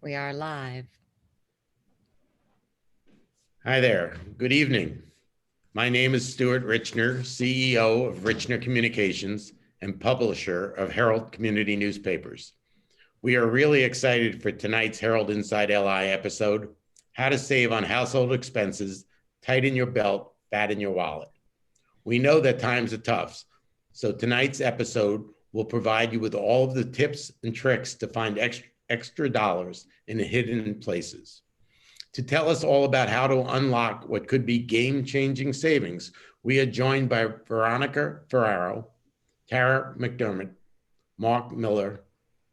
We are live. Hi there. Good evening. My name is Stuart Richner, CEO of Richner Communications and publisher of Herald Community Newspapers. We are really excited for tonight's Herald Inside LI episode, How to Save on Household Expenses, Tighten Your Belt, Fatten Your Wallet. We know that times are tough, so tonight's episode will provide you with all of the tips and tricks to find extra dollars in the hidden places. To tell us all about how to unlock what could be game-changing savings, we are joined by Veronica Ferrero, Tara McDermott, Mark Miller,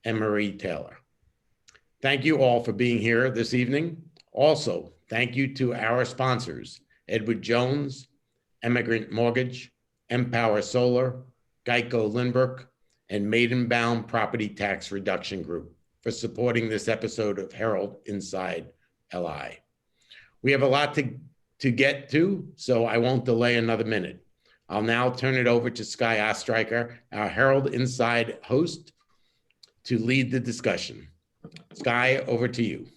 and Marie Taylor. Thank you all for being here this evening. Also, thank you to our sponsors, Edward Jones, Emigrant Mortgage, Empower Solar, Geico Lindbrook, and Maidenbaum Property Tax Reduction Group for supporting this episode of Herald Inside LI. We have a lot to get to, so I won't delay another minute. I'll now turn it over to Skye Ostreicher, our Herald Inside host, to lead the discussion. Skye, over to you.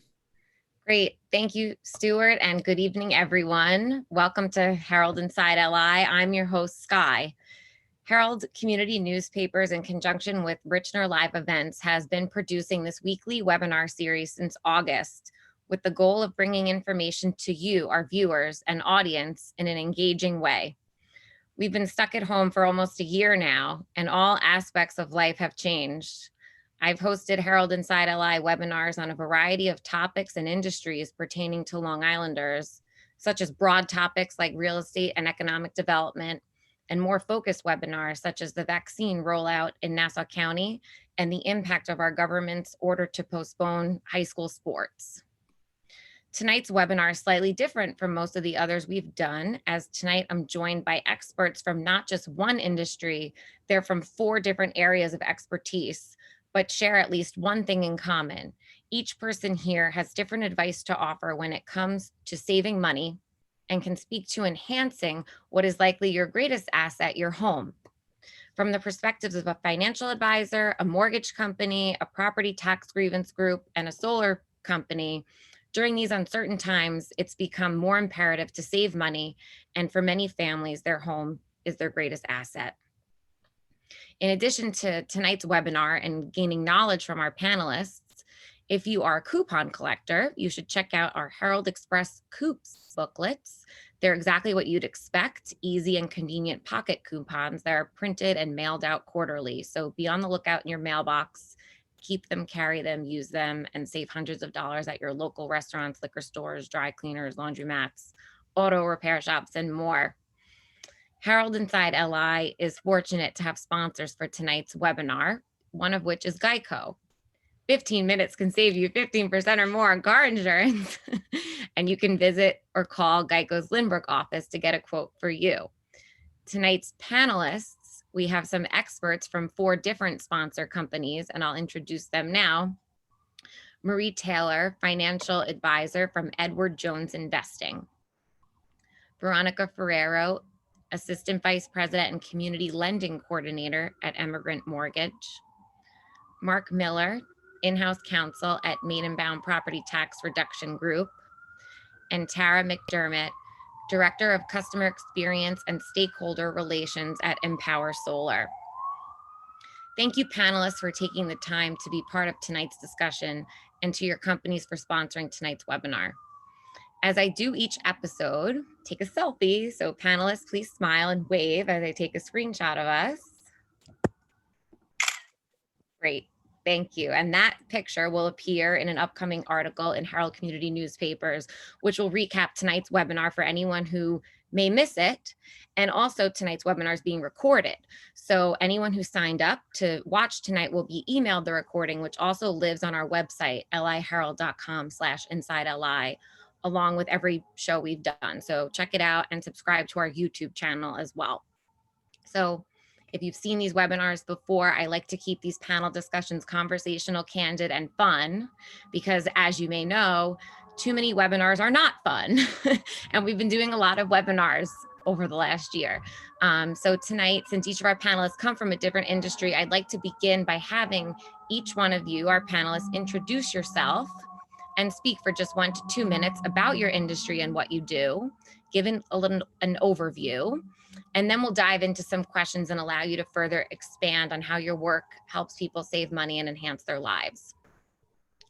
Great. Thank you, Stuart, and good evening, everyone. Welcome to Herald Inside LI. I'm your host, Skye. Herald Community Newspapers, in conjunction with Richner Live Events, has been producing this weekly webinar series since August, with the goal of bringing information to you, our viewers and audience, in an engaging way. We've been stuck at home for almost a year now, and all aspects of life have changed. I've hosted Herald Inside LI webinars on a variety of topics and industries pertaining to Long Islanders, such as broad topics like real estate and economic development, and more focused webinars such as the vaccine rollout in Nassau County and the impact of our government's order to postpone high school sports. Tonight's webinar is slightly different from most of the others we've done, as tonight I'm joined by experts from not just one industry, they're from 4 different areas of expertise, but share at least one thing in common. Each person here has different advice to offer when it comes to saving money and can speak to enhancing what is likely your greatest asset, your home. From the perspectives of a financial advisor, a mortgage company, a property tax grievance group, and a solar company, during these uncertain times, it's become more imperative to save money, and for many families, their home is their greatest asset. In addition to tonight's webinar and gaining knowledge from our panelists, if you are a coupon collector, you should check out our Herald Express Coops booklets. They're exactly what you'd expect, easy and convenient pocket coupons that are printed and mailed out quarterly. So be on the lookout in your mailbox. Keep them, carry them, use them, and save hundreds of dollars at your local restaurants, liquor stores, dry cleaners, laundromats, auto repair shops, and more. Herald Inside LI is fortunate to have sponsors for tonight's webinar, one of which is Geico. 15 minutes can save you 15% or more on car insurance. And you can visit or call Geico's Lindbrook office to get a quote for you. Tonight's panelists, we have some experts from 4 different sponsor companies, and I'll introduce them now. Marie Taylor, financial advisor from Edward Jones Investing. Veronica Ferrero, assistant vice president and community lending coordinator at Emigrant Mortgage. Mark Miller, in-house counsel at Maidenbaum Property Tax Reduction Group. And Tara McDermott, director of customer experience and stakeholder relations at Empower Solar. Thank you, panelists, for taking the time to be part of tonight's discussion, and to your companies for sponsoring tonight's webinar. As I do each episode, take a selfie. So panelists, please smile and wave as I take a screenshot of us. Great, thank you. And that picture will appear in an upcoming article in Herald Community Newspapers, which will recap tonight's webinar for anyone who may miss it. And also tonight's webinar is being recorded. So anyone who signed up to watch tonight will be emailed the recording, which also lives on our website, liherald.com/insideli, along with every show we've done. So check it out and subscribe to our YouTube channel as well. So if you've seen these webinars before, I like to keep these panel discussions conversational, candid, and fun, because as you may know, too many webinars are not fun. And we've been doing a lot of webinars over the last year. So tonight, since each of our panelists come from a different industry, I'd like to begin by having each one of you, our panelists, introduce yourself and speak for just 1 to 2 minutes about your industry and what you do, giving an overview. And then we'll dive into some questions and allow you to further expand on how your work helps people save money and enhance their lives.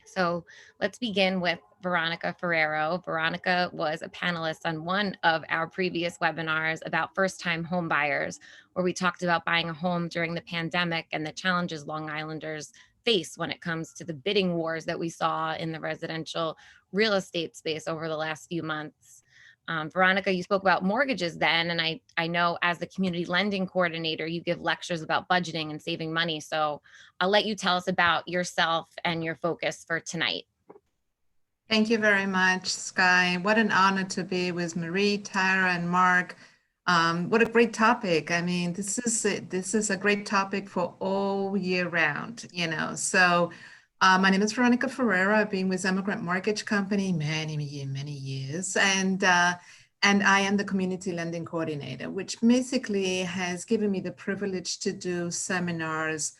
So let's begin with Veronica Ferrero. Veronica was a panelist on one of our previous webinars about first-time home buyers, where we talked about buying a home during the pandemic and the challenges Long Islanders face when it comes to the bidding wars that we saw in the residential real estate space over the last few months. Veronica, you spoke about mortgages then, and I know as the community lending coordinator, you give lectures about budgeting and saving money. So I'll let you tell us about yourself and your focus for tonight. Thank you very much, Sky. What an honor to be with Marie, Tara, and Mark. What a great topic. I mean, this is a great topic for all year round, you know. So my name is Veronica Ferrero. I've been with Emigrant Mortgage Company many years, and I am the community lending coordinator, which basically has given me the privilege to do seminars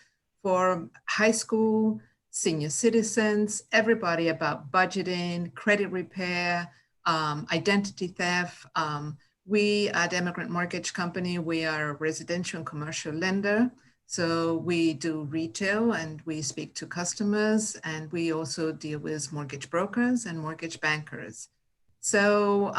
for high school, senior citizens, everybody about budgeting, credit repair, identity theft. We at Emigrant Mortgage Company, we are a residential and commercial lender. So we do retail and we speak to customers, and we also deal with mortgage brokers and mortgage bankers. So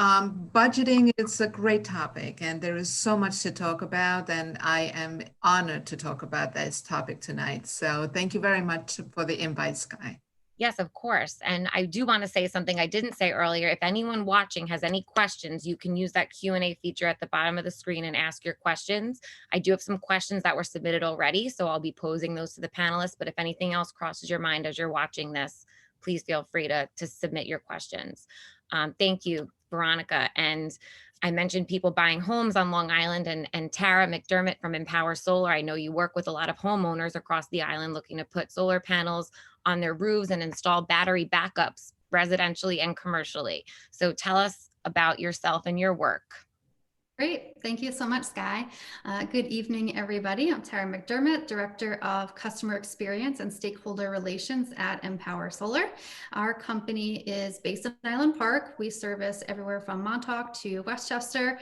budgeting is a great topic, and there is so much to talk about, and I am honored to talk about this topic tonight. So thank you very much for the invite, Sky. Yes, of course. And I do want to say something I didn't say earlier. If anyone watching has any questions, you can use that Q&A feature at the bottom of the screen and ask your questions. I do have some questions that were submitted already, so I'll be posing those to the panelists. But if anything else crosses your mind as you're watching this, please feel free to submit your questions. Thank you, Veronica. And I mentioned people buying homes on Long Island, and Tara McDermott from Empower Solar. I know you work with a lot of homeowners across the island looking to put solar panels on their roofs and install battery backups residentially and commercially. So tell us about yourself and your work. Great. Thank you so much, Sky. Good evening, everybody. I'm Tara McDermott, Director of Customer Experience and Stakeholder Relations at Empower Solar. Our company is based in Island Park. We service everywhere from Montauk to Westchester.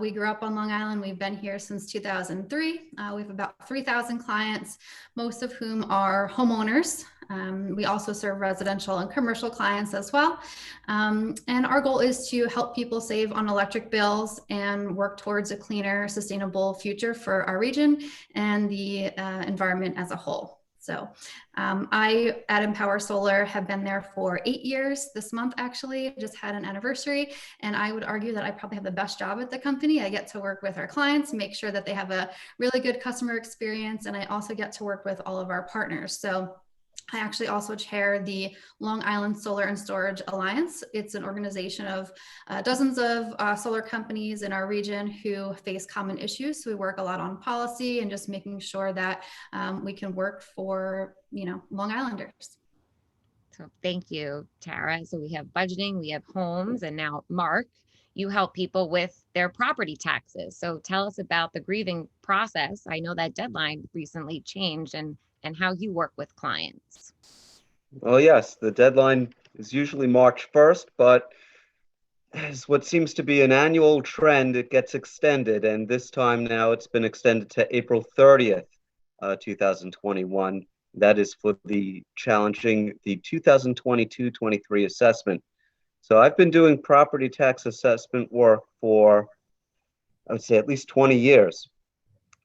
We grew up on Long Island. We've been here since 2003. We have about 3,000 clients, most of whom are homeowners. We also serve residential and commercial clients as well. And our goal is to help people save on electric bills and work towards a cleaner, sustainable future for our region and the environment as a whole. So I, at Empower Solar, have been there for 8 years. This month, actually, just had an anniversary. And I would argue that I probably have the best job at the company. I get to work with our clients, make sure that they have a really good customer experience. And I also get to work with all of our partners. So I actually also chair the Long Island Solar and Storage Alliance. It's an organization of dozens of solar companies in our region who face common issues. So we work a lot on policy and just making sure that we can work for, Long Islanders. So thank you, Tara. So we have budgeting, we have homes, and now Mark, you help people with their property taxes. So tell us about the grieving process. I know that deadline recently changed, and how you work with clients. Well, yes, the deadline is usually March 1st, but as what seems to be an annual trend, it gets extended. And this time now it's been extended to April 30th, 2021. That is for the 2022-23 assessment. So I've been doing property tax assessment work for, I would say, at least 20 years.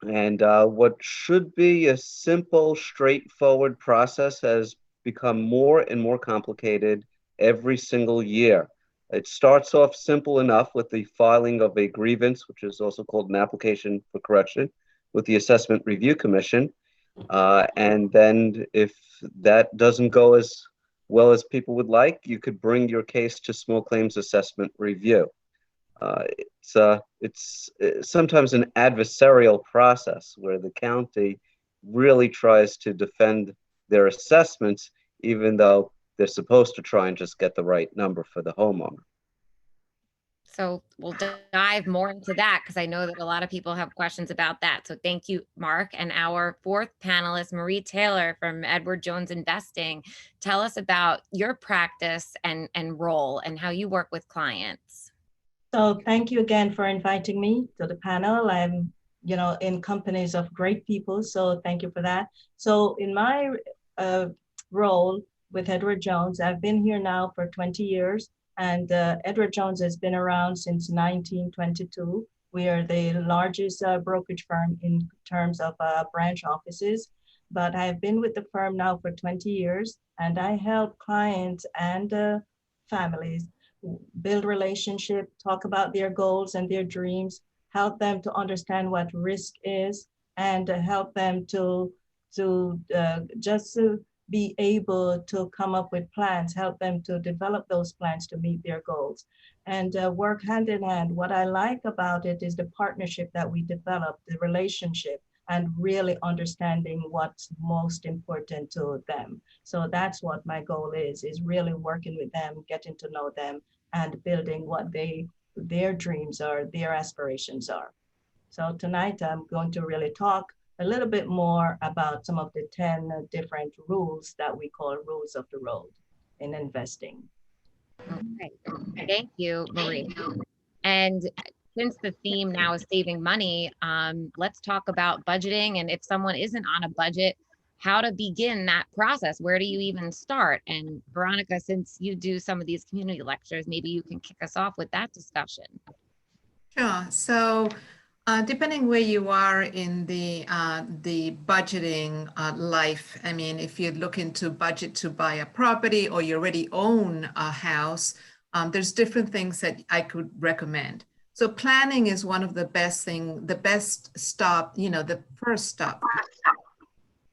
And what should be a simple, straightforward process has become more and more complicated every single year. It starts off simple enough with the filing of a grievance, which is also called an application for correction, with the Assessment Review Commission. And then if that doesn't go as well as people would like, you could bring your case to Small Claims Assessment Review. It's sometimes an adversarial process where the county really tries to defend their assessments, even though they're supposed to try and just get the right number for the homeowner. So we'll dive more into that because I know that a lot of people have questions about that. So thank you, Mark. And our fourth panelist, Marie Taylor from Edward Jones Investing. Tell us about your practice and role and how you work with clients. So thank you again for inviting me to the panel. I'm, in companies of great people, so thank you for that. So in my role with Edward Jones, I've been here now for 20 years. And Edward Jones has been around since 1922. We are the largest brokerage firm in terms of branch offices, but I've been with the firm now for 20 years, and I help clients and families build relationship, talk about their goals and their dreams, help them to understand what risk is, and help them to be able to come up with plans, help them to develop those plans to meet their goals, and work hand in hand. What I like about it is the partnership that we develop, the relationship, and really understanding what's most important to them. So that's what my goal is really working with them, getting to know them, and building what their dreams are, their aspirations are. So tonight I'm going to really talk a little bit more about some of the 10 different rules that we call rules of the road in investing. Okay, thank you, Marie. And since the theme now is saving money, let's talk about budgeting. And if someone isn't on a budget, how to begin that process. Where do you even start? And Veronica, since you do some of these community lectures, maybe you can kick us off with that discussion. Sure. So depending where you are in the budgeting life, I mean, if you're looking to budget to buy a property or you already own a house, there's different things that I could recommend. So planning is one of the best stop, the first stop.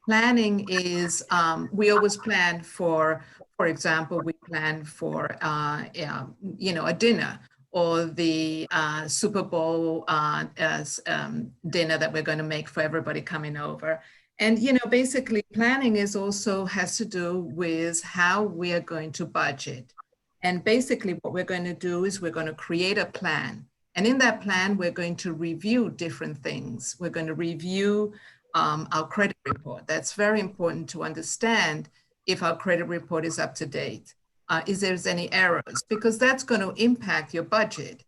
Planning is, we always plan for example, we plan for, a dinner, or the Super Bowl dinner that we're going to make for everybody coming over. And, basically planning has to do with how we are going to budget. And basically what we're going to do is we're going to create a plan. And in that plan, we're going to review different things. We're going to review our credit report. That's very important to understand if our credit report is up to date. Is there's any errors, because that's going to impact your budget.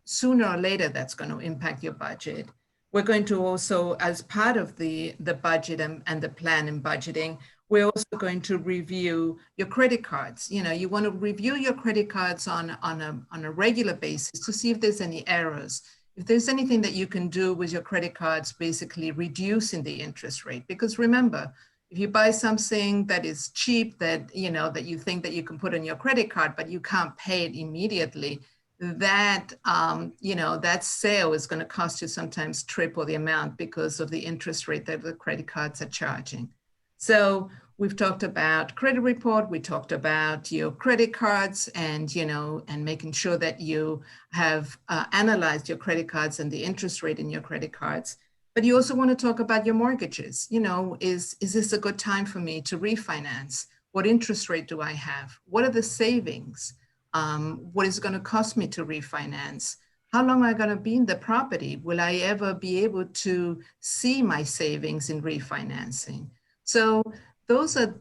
Sooner or later, that's going to impact your budget. We're going to also, as part of the budget and the plan in budgeting, we're also going to review your credit cards. You want to review your credit cards on a regular basis to see if there's any errors. If there's anything that you can do with your credit cards, basically reducing the interest rate. Because remember, if you buy something that is cheap, that you think that you can put on your credit card, but you can't pay it immediately, that that sale is going to cost you sometimes triple the amount because of the interest rate that the credit cards are charging. So we've talked about credit report. We talked about your credit cards, and making sure that you have analyzed your credit cards and the interest rate in your credit cards. But you also want to talk about your mortgages. Is this a good time for me to refinance? What interest rate do I have? What are the savings? What is it going to cost me to refinance? How long am I going to be in the property? Will I ever be able to see my savings in refinancing? So those are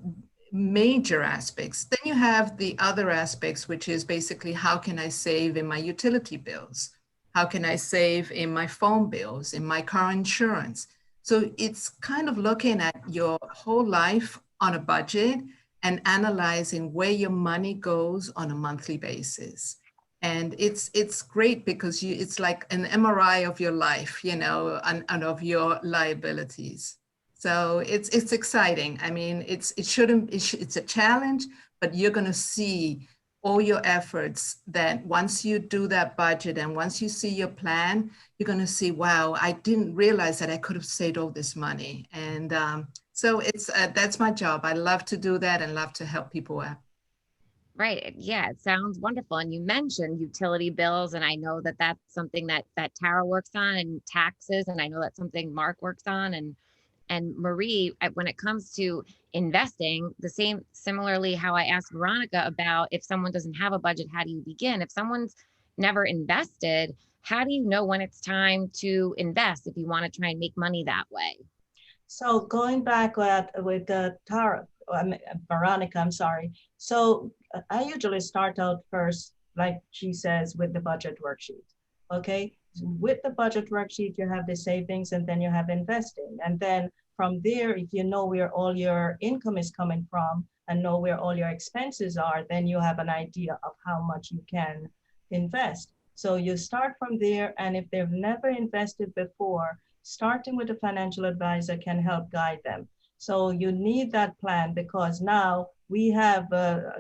major aspects. Then you have the other aspects, which is basically how can I save in my utility bills? How can I save in my phone bills, in my car insurance? So it's kind of looking at your whole life on a budget and analyzing where your money goes on a monthly basis. And it's great because it's like an MRI of your life, and of your liabilities. So it's exciting. I mean, it's a challenge, but you're going to see all your efforts that once you do that budget and once you see your plan, you're going to see, wow, I didn't realize that I could have saved all this money. And so that's my job. I love to do that and love to help people out. Right. Yeah, it sounds wonderful. And you mentioned utility bills, and I know that that's something that Tara works on, and taxes, and I know that's something Mark works on, and Marie, when it comes to investing, similarly how I asked Veronica about if someone doesn't have a budget, how do you begin? If someone's never invested, how do you know when it's time to invest if you want to try and make money that way? So going back with Tara, Veronica, I'm sorry. So I usually start out first, like she says, with the budget worksheet. Okay, with the budget worksheet, you have the savings and then you have investing. And then from there, if you know where all your income is coming from and know where all your expenses are, then you have an idea of how much you can invest. So you start from there, and if they've never invested before, starting with a financial advisor can help guide them. So you need that plan, because now we have,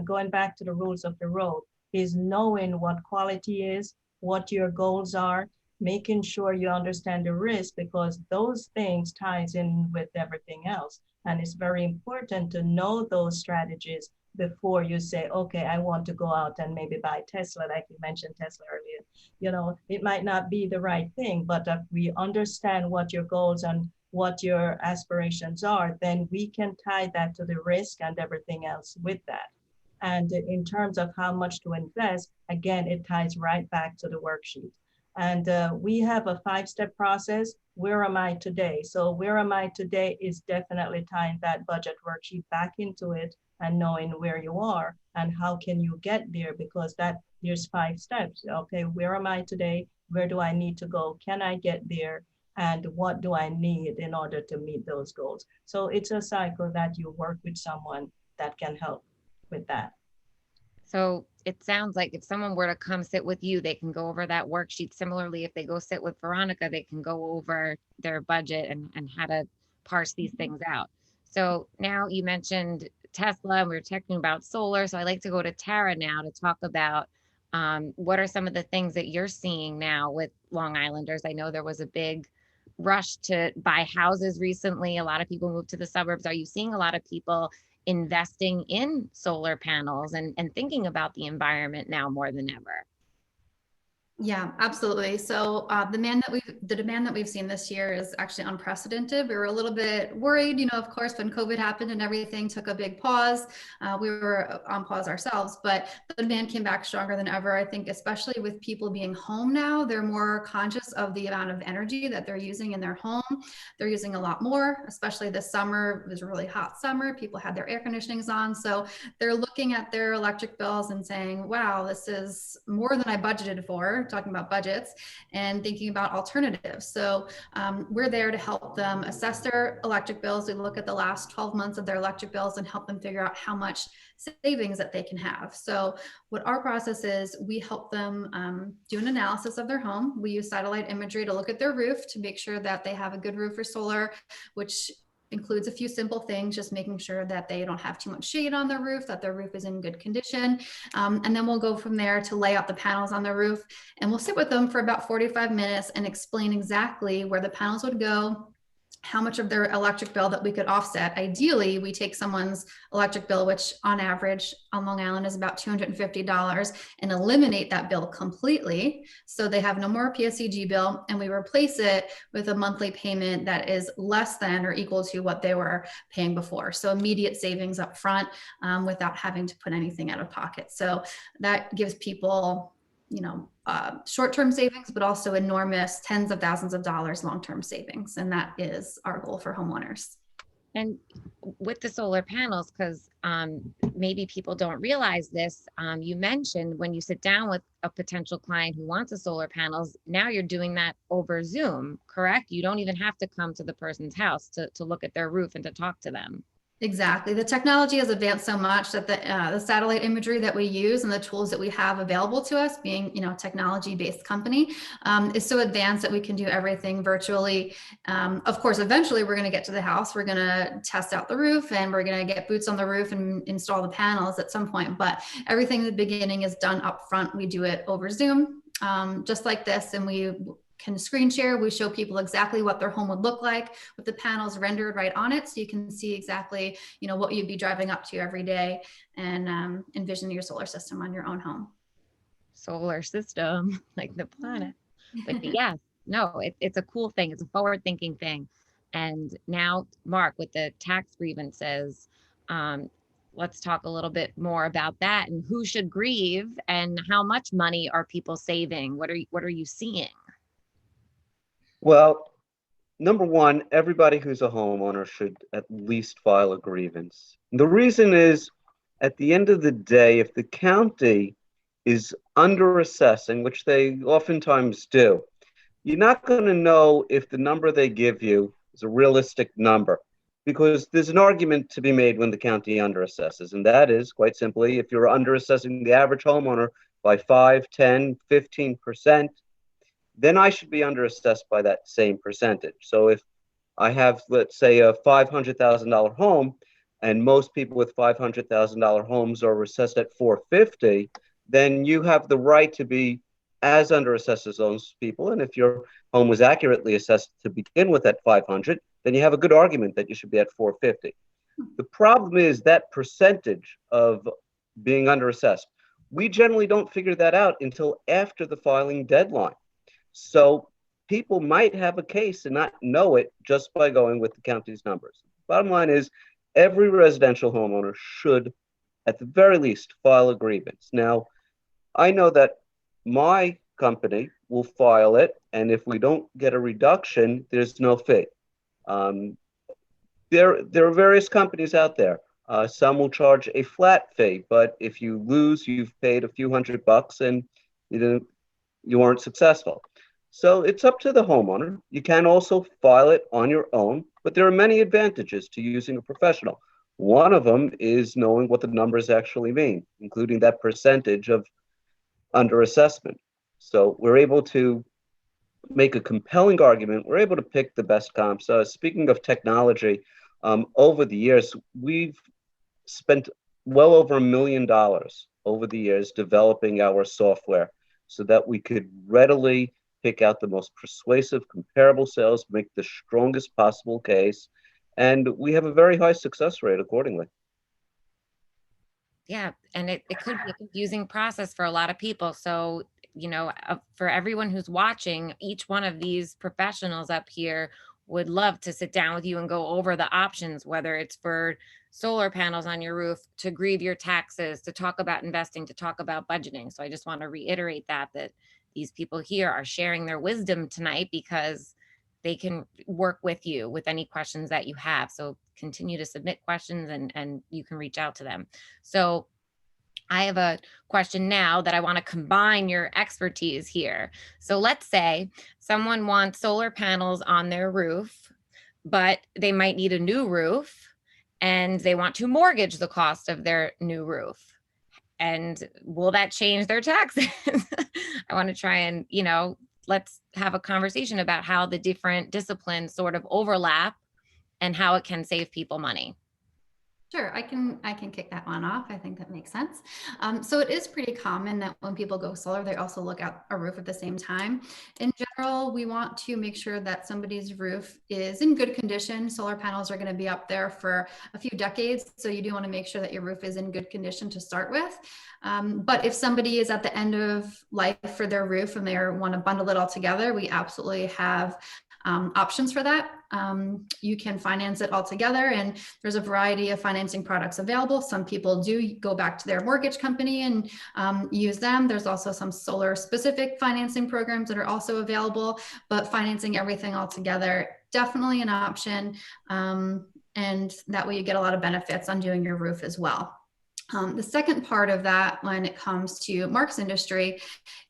going back to the rules of the road, is knowing what quality is, what your goals are, making sure you understand the risk, because those things ties in with everything else. And it's very important to know those strategies before you say, okay, I want to go out and maybe buy Tesla, like you mentioned Tesla earlier. You know, it might not be the right thing, but if we understand what your goals and what your aspirations are, then we can tie that to the risk and everything else with that. And in terms of how much to invest, again, it ties right back to the worksheet. And we have a 5-step process. Where am I today? So where am I today is definitely tying that budget worksheet back into it and knowing where you are and how can you get there, because there's 5 steps. Okay, where am I today? Where do I need to go? Can I get there? And what do I need in order to meet those goals? So it's a cycle that you work with someone that can help with that. So it sounds like if someone were to come sit with you, they can go over that worksheet. Similarly, if they go sit with Veronica, they can go over their budget and how to parse these things out. So now you mentioned Tesla, and we were talking about solar. So I'd like to go to Tara now to talk about what are some of the things that you're seeing now with Long Islanders. I know there was a big rush to buy houses recently. A lot of people moved to the suburbs. Are you seeing a lot of people investing in solar panels and thinking about the environment now more than ever? Yeah, absolutely. So the demand that we've seen this year is actually unprecedented. We were a little bit worried, of course, when COVID happened and everything took a big pause. We were on pause ourselves, but the demand came back stronger than ever. I think especially with people being home now, they're more conscious of the amount of energy that they're using in their home. They're using a lot more, especially this summer. It was a really hot summer. People had their air conditionings on. So they're looking at their electric bills and saying, wow, this is more than I budgeted for. Talking about budgets and thinking about alternatives. So we're there to help them assess their electric bills. We look at the last 12 months of their electric bills and help them figure out how much savings that they can have. So what our process is, we help them do an analysis of their home. We use satellite imagery to look at their roof to make sure that they have a good roof for solar, which includes a few simple things, just making sure that they don't have too much shade on their roof, that their roof is in good condition. And then we'll go from there to lay out the panels on the roof, and we'll sit with them for about 45 minutes and explain exactly where the panels would go, how much of their electric bill that we could offset. Ideally, we take someone's electric bill, which on average on Long Island is about $250, and eliminate that bill completely. So they have no more PSEG bill, and we replace it with a monthly payment that is less than or equal to what they were paying before. So immediate savings up front without having to put anything out of pocket. So that gives people short-term savings, but also enormous tens of thousands of dollars long-term savings. And that is our goal for homeowners. And with the solar panels, because maybe people don't realize this, you mentioned when you sit down with a potential client who wants a solar panels, now you're doing that over Zoom, correct? You don't even have to come to the person's house to look at their roof and to talk to them. Exactly. The technology has advanced so much that the satellite imagery that we use and the tools that we have available to us, being technology-based company, is so advanced that we can do everything virtually. Of course, eventually we're going to get to the house. We're going to test out the roof, and we're going to get boots on the roof and install the panels at some point. But everything in the beginning is done up front. We do it over Zoom, just like this, and we can screen share. We show people exactly what their home would look like with the panels rendered right on it. So you can see exactly, what you'd be driving up to every day and envision your solar system on your own home. Solar system, like the planet. But yes, no, it's a cool thing. It's a forward thinking thing. And now, Mark, with the tax grievances, let's talk a little bit more about that, and who should grieve and how much money are people saving? What are you seeing? Well, number one, everybody who's a homeowner should at least file a grievance. The reason is, at the end of the day, if the county is under assessing, which they oftentimes do, you're not going to know if the number they give you is a realistic number, because there's an argument to be made when the county underassesses, and that is, quite simply, if you're underassessing the average homeowner by 5, 10, 15%, then I should be underassessed by that same percentage. So if I have, let's say, a $500,000 home, and most people with $500,000 homes are assessed at 450, then you have the right to be as underassessed as those people. And if your home was accurately assessed to begin with at 500, then you have a good argument that you should be at 450. The problem is that percentage of being underassessed. We generally don't figure that out until after the filing deadline. So people might have a case and not know it just by going with the county's numbers. Bottom line is, every residential homeowner should, at the very least, file a grievance. Now, I know that my company will file it, and if we don't get a reduction, there's no fee. There are various companies out there. Some will charge a flat fee, but if you lose, you've paid a few $100 and you weren't successful. So it's up to the homeowner. You can also file it on your own, but there are many advantages to using a professional. One of them is knowing what the numbers actually mean, including that percentage of underassessment. So we're able to make a compelling argument. We're able to pick the best comps. Speaking of technology, over the years, we've spent well over $1 million over the years developing our software so that we could readily pick out the most persuasive comparable sales, make the strongest possible case, and we have a very high success rate accordingly. Yeah, and it could be a confusing process for a lot of people. So, for everyone who's watching, each one of these professionals up here would love to sit down with you and go over the options, whether it's for solar panels on your roof, to grieve your taxes, to talk about investing, to talk about budgeting. So I just want to reiterate that these people here are sharing their wisdom tonight because they can work with you with any questions that you have. So continue to submit questions and you can reach out to them. So I have a question now that I want to combine your expertise here. So let's say someone wants solar panels on their roof, but they might need a new roof and they want to mortgage the cost of their new roof. And will that change their taxes? I want to try and, let's have a conversation about how the different disciplines sort of overlap and how it can save people money. Sure, I can kick that one off. I think that makes sense. So it is pretty common that when people go solar, they also look at a roof at the same time. In general, we want to make sure that somebody's roof is in good condition. Solar panels are going to be up there for a few decades, so you do want to make sure that your roof is in good condition to start with. But if somebody is at the end of life for their roof and they want to bundle it all together, we absolutely have options for that. You can finance it all together, and there's a variety of financing products available. Some people do go back to their mortgage company and use them. There's also some solar specific financing programs that are also available, but financing everything all together, definitely an option. And that way you get a lot of benefits on doing your roof as well. The second part of that, when it comes to Mark's industry,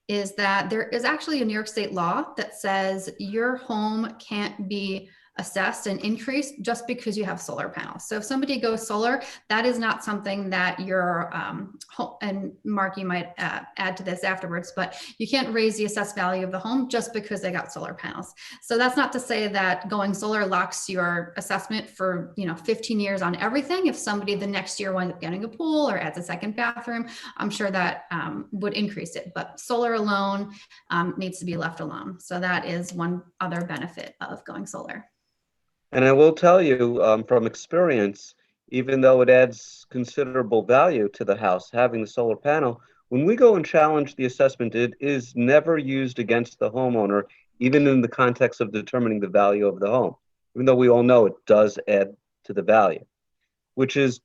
is that there is actually a New York State law that says your home can't be assessed and increased just because you have solar panels. So if somebody goes solar, that is not something that your home, and Mark, you might add to this afterwards, but you can't raise the assessed value of the home just because they got solar panels. So that's not to say that going solar locks your assessment for 15 years on everything. If somebody the next year winds up getting a pool or adds a second bathroom, I'm sure that would increase it, but solar alone needs to be left alone. So that is one other benefit of going solar. And I will tell you from experience, even though it adds considerable value to the house, having the solar panel, when we go and challenge the assessment, it is never used against the homeowner, even in the context of determining the value of the home, even though we all know it does add to the value, which is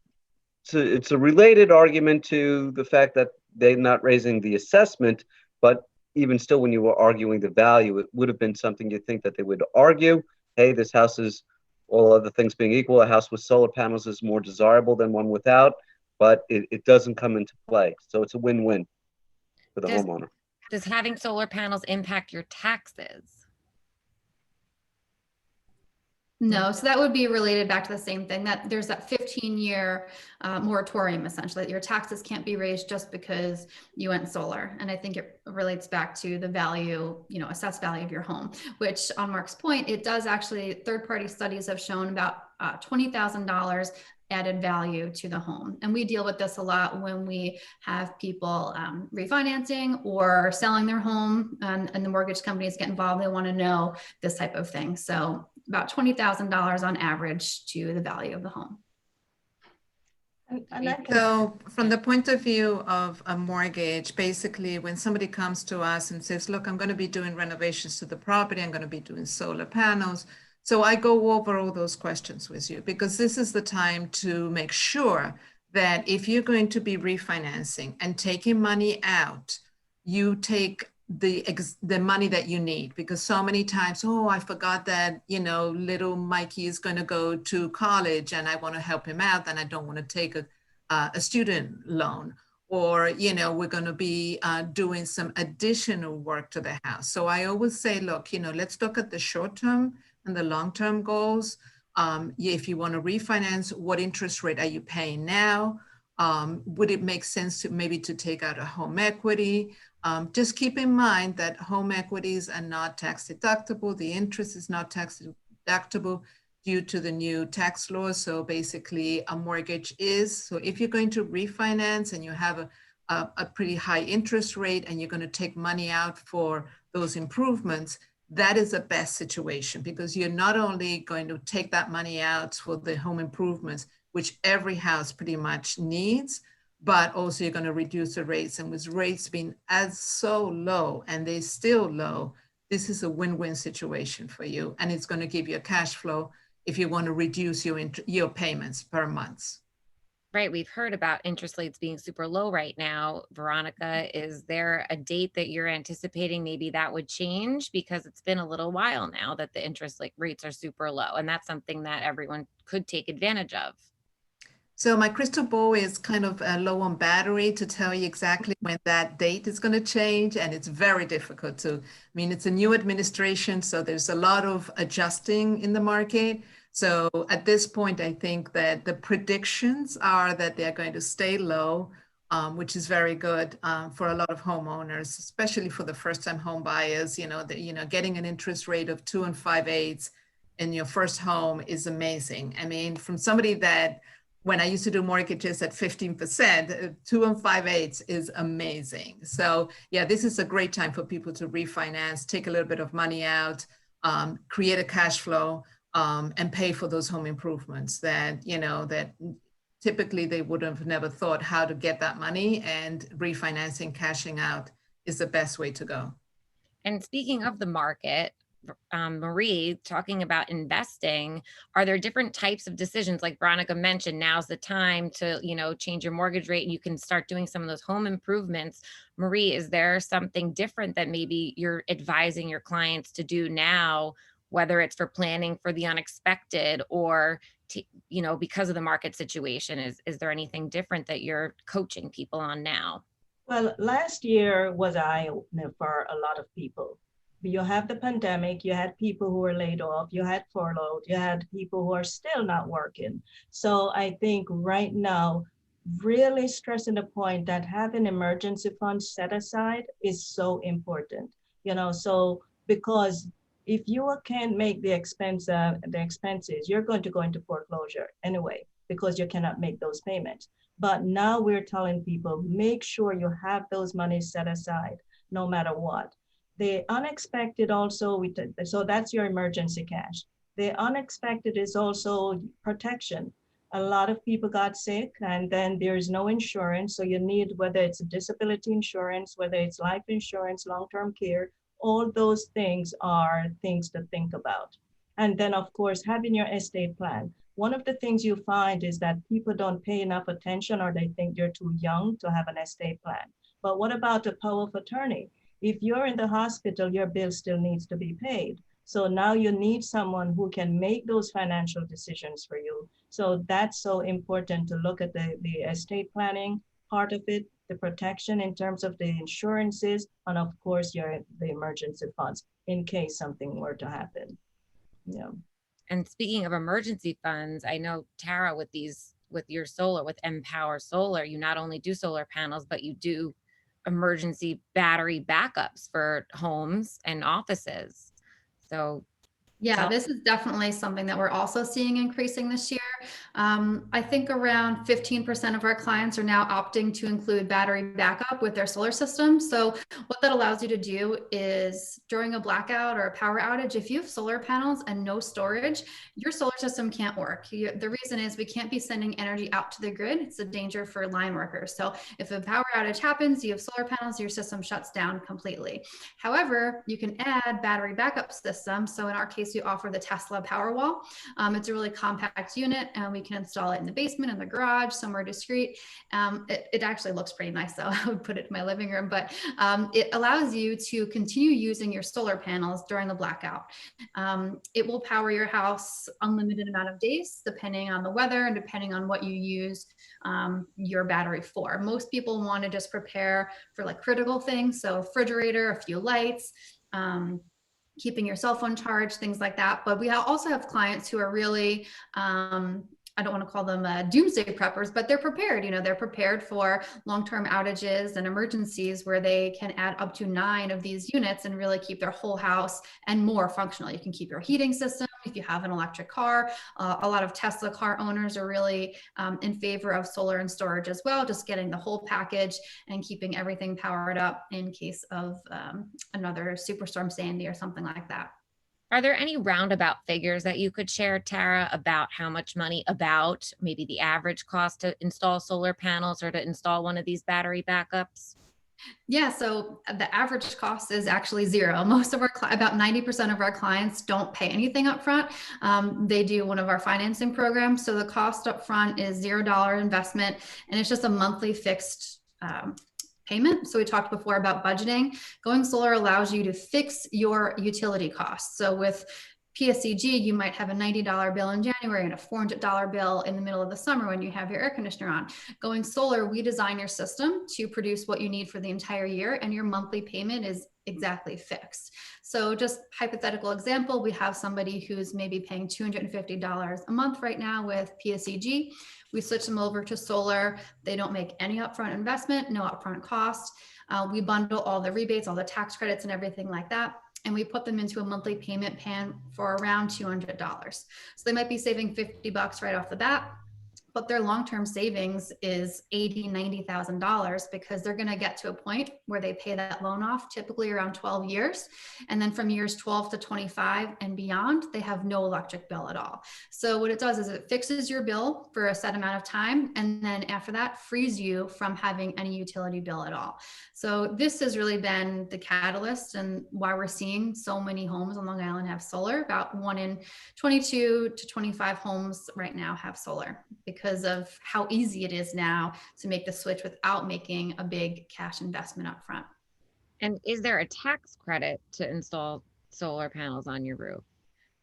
it's a related argument to the fact that they're not raising the assessment, but even still, when you were arguing the value, it would have been something you think that they would argue, hey, this house is, all other things being equal, a house with solar panels is more desirable than one without, but it doesn't come into play. So it's a win-win for the homeowner. Does having solar panels impact your taxes? No, so that would be related back to the same thing, that there's that 15-year moratorium, essentially, that your taxes can't be raised just because you went solar. And I think it relates back to the value, assessed value of your home, which on Mark's point, it does actually, third-party studies have shown about $20,000 added value to the home. And we deal with this a lot when we have people refinancing or selling their home, and the mortgage companies get involved. They want to know this type of thing. So about $20,000 on average to the value of the home. So from the point of view of a mortgage, basically when somebody comes to us and says, look, I'm going to be doing renovations to the property, I'm going to be doing solar panels. So I go over all those questions with you, because this is the time to make sure that if you're going to be refinancing and taking money out, you take the money that you need, because so many times, oh, I forgot that, little Mikey is going to go to college and I want to help him out and I don't want to take a student loan, or, we're going to be doing some additional work to the house. So I always say, look, let's look at the short-term and the long-term goals. If you want to refinance, what interest rate are you paying now? Would it make sense to maybe to take out a home equity? Just keep in mind that home equities are not tax deductible. The interest is not tax deductible due to the new tax laws. So basically a mortgage is. So if you're going to refinance and you have a pretty high interest rate and you're going to take money out for those improvements, that is the best situation, because you're not only going to take that money out for the home improvements, which every house pretty much needs, but also you're going to reduce the rates. And with rates being so low, and they're still low, this is a win-win situation for you. And it's going to give you a cash flow if you want to reduce your payments per month. Right. We've heard about interest rates being super low right now. Veronica, is there a date that you're anticipating maybe that would change? Because it's been a little while now that the interest rates are super low, and that's something that everyone could take advantage of. So my crystal ball is kind of low on battery to tell you exactly when that date is going to change. And it's very difficult to, it's a new administration, so there's a lot of adjusting in the market. So at this point, I think that the predictions are that they're going to stay low, which is very good for a lot of homeowners, especially for the first-time home buyers. Getting an interest rate of 2 5/8 in your first home is amazing. From somebody that, when I used to do mortgages at 15%, 2 5/8 is amazing. So yeah, this is a great time for people to refinance, take a little bit of money out, create a cash flow, and pay for those home improvements that, that typically they would have never thought how to get that money, and refinancing, cashing out is the best way to go. And speaking of the market, Marie, talking about investing, are there different types of decisions? Like Veronica mentioned, now's the time to, change your mortgage rate and you can start doing some of those home improvements. Marie, is there something different that maybe you're advising your clients to do now, whether it's for planning for the unexpected or, because of the market situation? Is there anything different that you're coaching people on now? Well, last year was an eye-opener for a lot of people. You have the pandemic, you had people who were laid off, you had furloughed, you had people who are still not working. So I think right now, really stressing the point that having emergency funds set aside is so important. So because if you can't make the expenses, you're going to go into foreclosure anyway, because you cannot make those payments. But now we're telling people, make sure you have those monies set aside, no matter what. The unexpected also, so that's your emergency cash. The unexpected is also protection. A lot of people got sick and then there's no insurance. So you need, whether it's disability insurance, whether it's life insurance, long-term care, all those things are things to think about. And then of course, having your estate plan. one of the things you find is that people don't pay enough attention, or they think you're too young to have an estate plan. But what about a power of attorney? If you're in the hospital, your bill still needs to be paid. So now you need someone who can make those financial decisions for you. So that's so important to look at the estate planning part of it, the protection in terms of the insurances, and of course the emergency funds in case something were to happen. Yeah. And speaking of emergency funds, I know Tara, with your solar, with Empower Solar, you not only do solar panels, but you do emergency battery backups for homes and offices. So yeah, this is definitely something that we're also seeing increasing this year. I think around 15% of our clients are now opting to include battery backup with their solar system. So what that allows you to do is during a blackout or a power outage, if you have solar panels and no storage, your solar system can't work. The reason is we can't be sending energy out to the grid. It's a danger for line workers. So if a power outage happens, you have solar panels, your system shuts down completely. However, you can add battery backup systems. So in our case, we offer the Tesla Powerwall. It's a really compact unit, and we can install it in the basement, in the garage, somewhere discreet. It actually looks pretty nice, though. I would put it in my living room, but it allows you to continue using your solar panels during the blackout. It will power your house unlimited amount of days, depending on the weather and depending on what you use your battery for. Most people want to just prepare for like critical things, so refrigerator, a few lights, keeping your cell phone charged, things like that. But we also have clients who are really, I don't want to call them doomsday preppers, but they're prepared. You know, they're prepared for long-term outages and emergencies where they can add up to 9 of these units and really keep their whole house and more functional. You can keep your heating system if you have an electric car. A lot of Tesla car owners are really in favor of solar and storage as well, just getting the whole package and keeping everything powered up in case of another Superstorm Sandy or something like that. are there any roundabout figures that you could share, Tara, about how much money, about maybe the average cost to install solar panels or to install one of these battery backups? Yeah, so the average cost is actually zero. Most of our, about 90% of our clients don't pay anything up front. They do one of our financing programs. So the cost up front is $0 investment, and it's just a monthly fixed payment. So we talked before about budgeting. Going solar allows you to fix your utility costs. So with PSEG, you might have a $90 bill in January and a $400 bill in the middle of the summer when you have your air conditioner on. Going solar, we design your system to produce what you need for the entire year, and your monthly payment is exactly fixed. So just hypothetical example, we have somebody who's maybe paying $250 a month right now with PSEG. We switch them over to solar. They don't make any upfront investment, no upfront cost. We bundle all the rebates, all the tax credits and everything like that. And we put them into a monthly payment plan for around $200. So they might be saving $50 right off the bat, but their long-term savings is $80,000, $90,000 because they're going to get to a point where they pay that loan off, typically around 12 years. And then from years 12 to 25 and beyond, they have no electric bill at all. So what it does is it fixes your bill for a set amount of time. And then after that, frees you from having any utility bill at all. So this has really been the catalyst and why we're seeing so many homes on Long Island have solar. About 1 in 22 to 25 homes right now have solar, because of how easy it is now to make the switch without making a big cash investment up front. And is there a tax credit to install solar panels on your roof?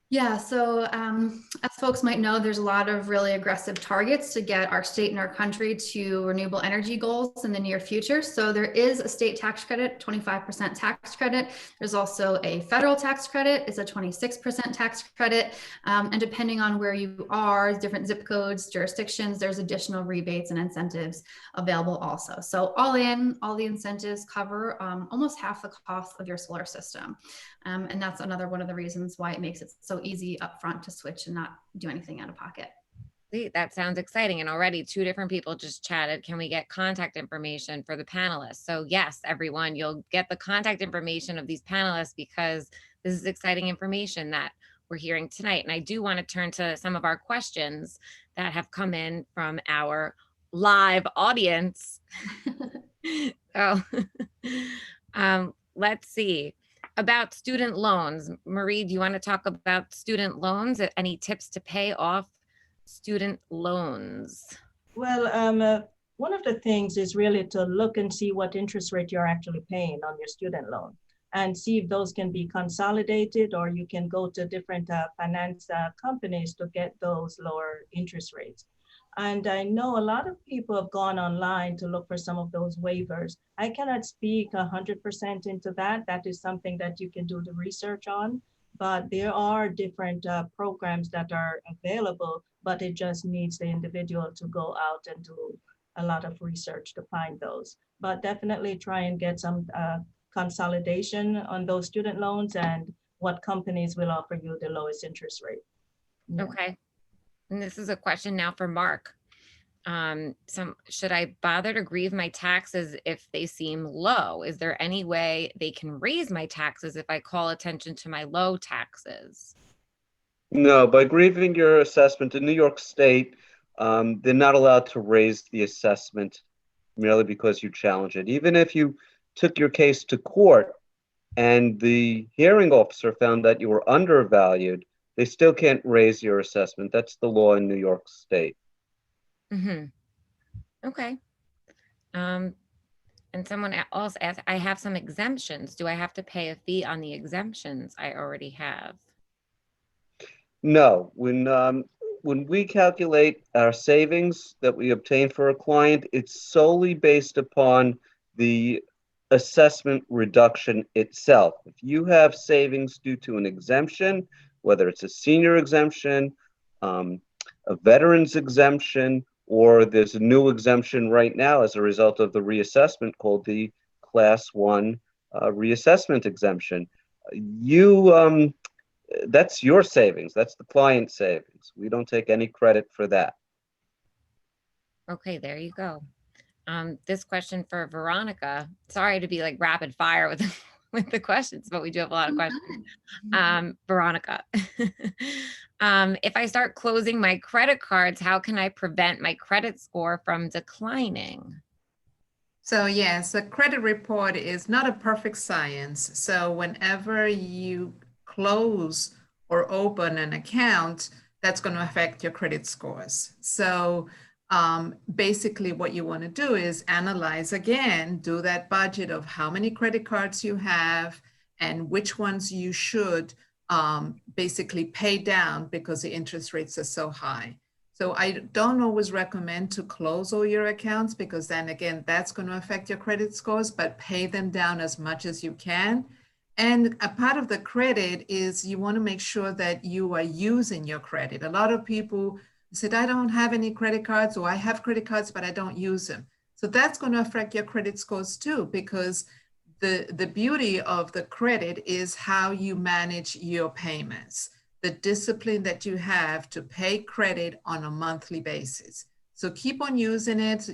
Yeah, so as folks might know, there's a lot of really aggressive targets to get our state and our country to renewable energy goals in the near future. So there is a state tax credit, 25% tax credit. There's also a federal tax credit, it's a 26% tax credit. And depending on where you are, different zip codes, jurisdictions, there's additional rebates and incentives available also. So all in, all the incentives cover almost half the cost of your solar system. And that's another one of the reasons why it makes it so easy upfront to switch and not do anything out of pocket. See, that sounds exciting. And already 2 different people just chatted. Can we get contact information for the panelists? So yes, everyone, you'll get the contact information of these panelists because this is exciting information that we're hearing tonight. And I do want to turn to some of our questions that have come in from our live audience. So let's see. About student loans. Marie, do you want to talk about student loans? Any tips to pay off student loans? Well, one of the things is really to look and see what interest rate you're actually paying on your student loan and see if those can be consolidated, or you can go to different finance companies to get those lower interest rates. And I know a lot of people have gone online to look for some of those waivers. I cannot speak 100% into that. That is something that you can do the research on, but there are different programs that are available, but it just needs the individual to go out and do a lot of research to find those. But definitely try and get some consolidation on those student loans and what companies will offer you the lowest interest rate. Yeah. Okay. And this is a question now for Mark. Should I bother to grieve my taxes if they seem low? Is there any way they can raise my taxes if I call attention to my low taxes? No, by grieving your assessment in New York State, they're not allowed to raise the assessment merely because you challenge it. Even if you took your case to court and the hearing officer found that you were undervalued, they still can't raise your assessment. That's the law in New York State. Mm-hmm. Okay. And someone else asked, I have some exemptions. Do I have to pay a fee on the exemptions I already have? No, when we calculate our savings that we obtain for a client, it's solely based upon the assessment reduction itself. If you have savings due to an exemption, whether it's a senior exemption, a veteran's exemption, or there's a new exemption right now as a result of the reassessment called the Class 1 reassessment exemption, that's your savings. That's the client's savings. We don't take any credit for that. Okay, there you go. This question for Veronica. Sorry to be like rapid fire with with the questions, but we do have a lot of questions. Veronica, if I start closing my credit cards, how can I prevent my credit score from declining? So yes, a credit report is not a perfect science. So whenever you close or open an account, that's going to affect your credit scores. So basically what you want to do is analyze again, do that budget of how many credit cards you have and which ones you should basically pay down because the interest rates are so high. So I don't always recommend to close all your accounts because then again, that's going to affect your credit scores, but pay them down as much as you can. And a part of the credit is you want to make sure that you are using your credit. A lot of people said, I don't have any credit cards, or I have credit cards, but I don't use them. So that's going to affect your credit scores too, because the beauty of the credit is how you manage your payments, the discipline that you have to pay credit on a monthly basis. So keep on using it,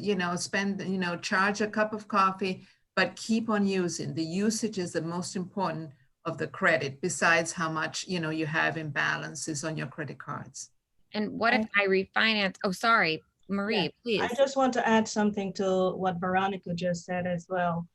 charge a cup of coffee, but keep on using. The usage is the most important of the credit, besides how much, you have in balances on your credit cards. And what if I refinance? Oh, sorry, Marie, please. I just want to add something to what Veronica just said as well.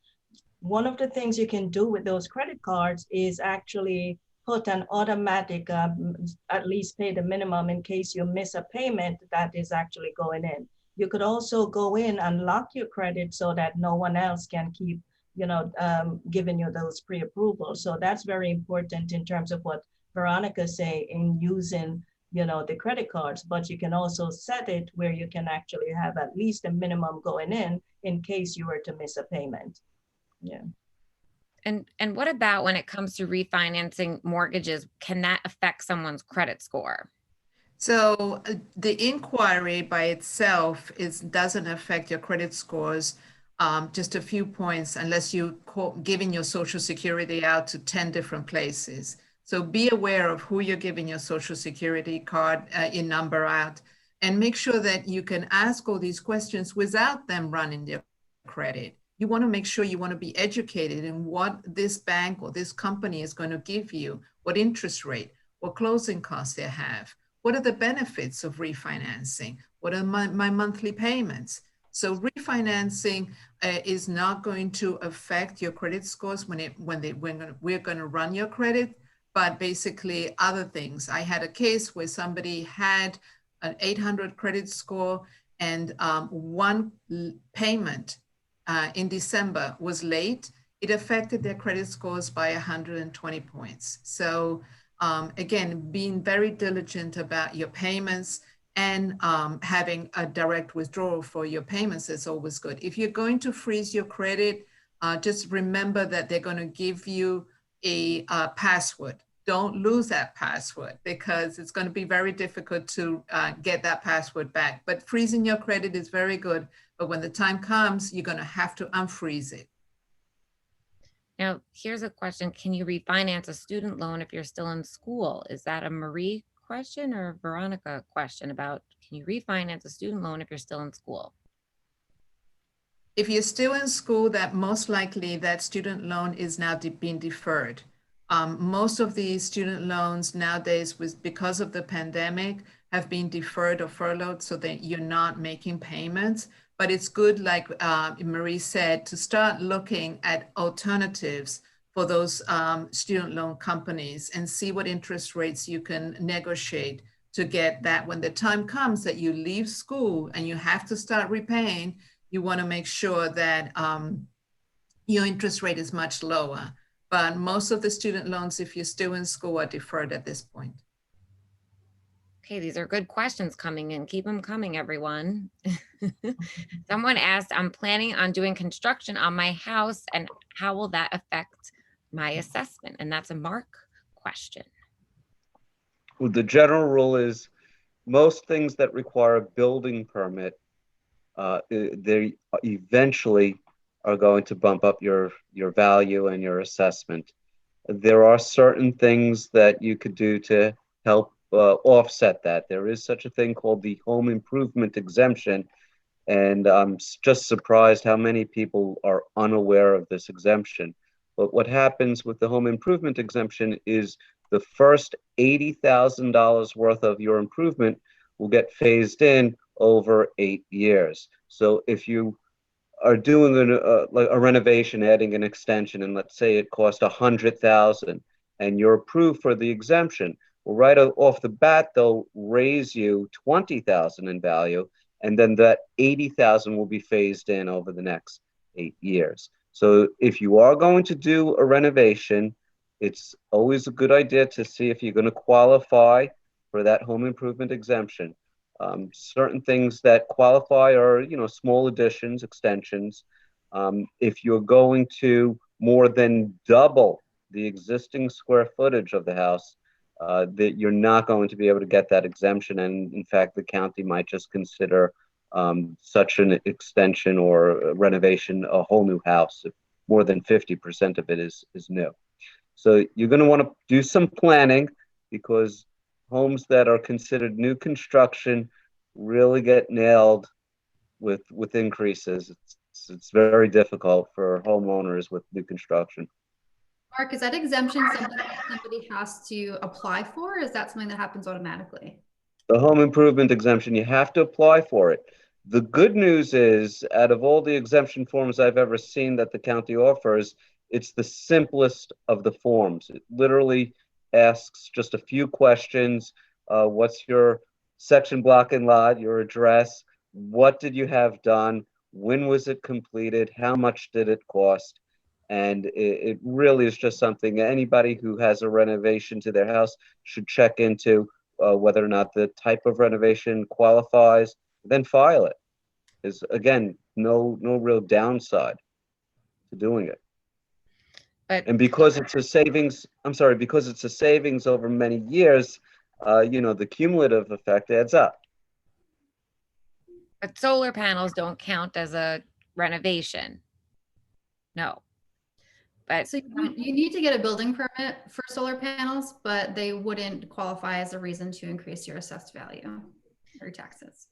One of the things you can do with those credit cards is actually put an automatic, at least pay the minimum in case you miss a payment that is actually going in. You could also go in and lock your credit so that no one else can keep, giving you those pre-approvals. So that's very important in terms of what Veronica say in using the credit cards, but you can also set it where you can actually have at least a minimum going in case you were to miss a payment. Yeah. And what about when it comes to refinancing mortgages? Can that affect someone's credit score? So the inquiry by itself doesn't affect your credit scores. Just a few points, unless you giving your Social Security out to 10 different places. So be aware of who you're giving your Social Security card, your number out, and make sure that you can ask all these questions without them running their credit. You want to make sure you want to be educated in what this bank or this company is going to give you, what interest rate, what closing costs they have, what are the benefits of refinancing, what are my monthly payments. So refinancing is not going to affect your credit scores when we're going to run your credit. But basically other things. I had a case where somebody had an 800 credit score and one payment in December was late, it affected their credit scores by 120 points. So again, being very diligent about your payments and having a direct withdrawal for your payments is always good. If you're going to freeze your credit, just remember that they're going to give you a password. Don't lose that password because it's going to be very difficult to get that password back. But freezing your credit is very good. But when the time comes, you're going to have to unfreeze it. Now, here's a question. Can you refinance a student loan if you're still in school? Is that a Marie question or a Veronica question about can you refinance a student loan if you're still in school? If you're still in school, that most likely that student loan is now being deferred. Most of the student loans nowadays, because of the pandemic, have been deferred or furloughed so that you're not making payments. But it's good, like Marie said, to start looking at alternatives for those student loan companies and see what interest rates you can negotiate to get that when the time comes that you leave school and you have to start repaying, you want to make sure that your interest rate is much lower. But most of the student loans, if you're still in school, are deferred at this point. Okay, these are good questions coming in. Keep them coming, everyone. Someone asked, I'm planning on doing construction on my house, and how will that affect my assessment? And that's a Mark question. Well, the general rule is most things that require a building permit, they eventually are going to bump up your value and your assessment. There are certain things that you could do to help offset that. There is such a thing called the home improvement exemption, and I'm just surprised how many people are unaware of this exemption. But what happens with the home improvement exemption is the first $80,000 worth of your improvement will get phased in over 8 years. So if you are doing like a renovation, adding an extension, and let's say it cost $100,000 and you're approved for the exemption, well, right off the bat, they'll raise you $20,000 in value, and then that $80,000 will be phased in over the next 8 years. So if you are going to do a renovation, it's always a good idea to see if you're going to qualify for that home improvement exemption. Certain things that qualify are, small additions, extensions. If you're going to more than double the existing square footage of the house, that you're not going to be able to get that exemption. And in fact, the county might just consider such an extension or renovation a whole new house if more than 50% of it is new. So you're going to want to do some planning because homes that are considered new construction really get nailed with increases. It's very difficult for homeowners with new construction. Mark, is that exemption something that somebody has to apply for, or is that something that happens automatically? The home improvement exemption, you have to apply for it. The good news is, out of all the exemption forms I've ever seen that the county offers, it's the simplest of the forms. It literally asks just a few questions. What's your section, block, and lot, your address? What did you have done? When was it completed? How much did it cost? And it really is just something anybody who has a renovation to their house should check into, whether or not the type of renovation qualifies, then file it. There's, again, no real downside to doing it. And because it's a savings, because it's a savings over many years, the cumulative effect adds up. But solar panels don't count as a renovation. No. But so you need to get a building permit for solar panels, but they wouldn't qualify as a reason to increase your assessed value or taxes.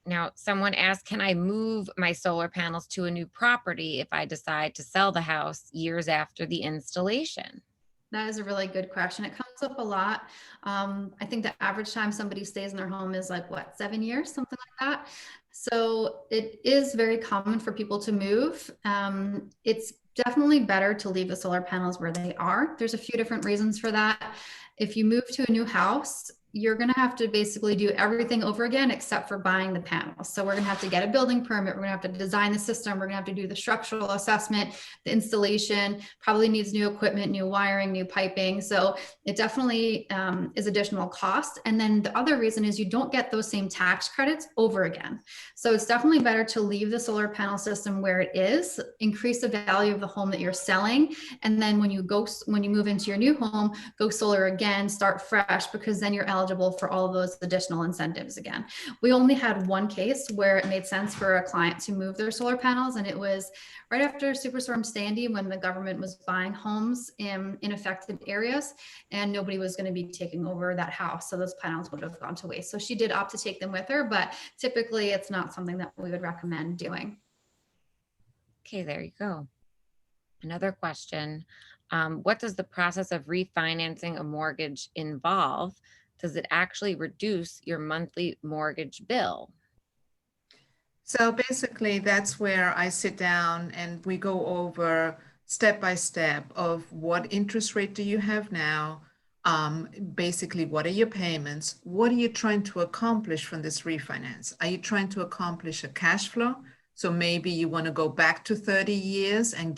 Now, someone asked, can I move my solar panels to a new property if I decide to sell the house years after the installation? That is a really good question. It comes up a lot. I think the average time somebody stays in their home is like, 7 years, something like that. So it is very common for people to move. It's definitely better to leave the solar panels where they are. There's a few different reasons for that. If you move to a new house, you're going to have to basically do everything over again except for buying the panels. So we're going to have to get a building permit. We're going to have to design the system. We're going to have to do the structural assessment, the installation, probably needs new equipment, new wiring, new piping. So it definitely is additional cost. And then the other reason is you don't get those same tax credits over again. So it's definitely better to leave the solar panel system where it is, increase the value of the home that you're selling. And then when you move into your new home, go solar again, start fresh, because then you're eligible for all of those additional incentives again. We only had one case where it made sense for a client to move their solar panels, and it was right after Superstorm Sandy, when the government was buying homes in affected areas, and nobody was going to be taking over that house, so those panels would have gone to waste. So she did opt to take them with her, but typically it's not something that we would recommend doing. Okay, there you go. Another question. What does the process of refinancing a mortgage involve? Does it actually reduce your monthly mortgage bill? So basically, that's where I sit down and we go over step by step of what interest rate do you have now? Basically, what are your payments? What are you trying to accomplish from this refinance? Are you trying to accomplish a cash flow? So maybe you want to go back to 30 years and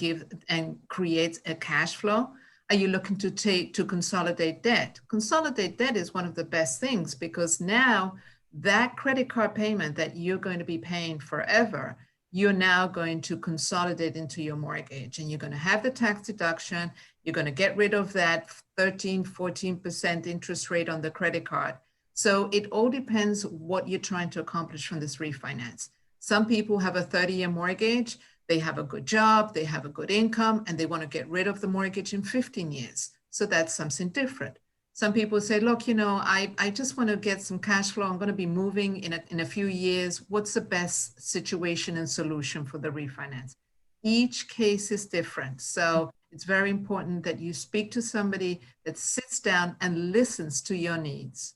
create a cash flow. Are you looking to consolidate debt? Consolidate debt is one of the best things, because now that credit card payment that you're going to be paying forever, you're now going to consolidate into your mortgage, and you're going to have the tax deduction. You're going to get rid of that 13, 14% interest rate on the credit card. So it all depends what you're trying to accomplish from this refinance. Some people have a 30-year mortgage, they have a good job, they have a good income, and they want to get rid of the mortgage in 15 years. So that's something different. Some people say, look, I just want to get some cash flow. I'm going to be moving in a few years. What's the best situation and solution for the refinance? Each case is different. So it's very important that you speak to somebody that sits down and listens to your needs.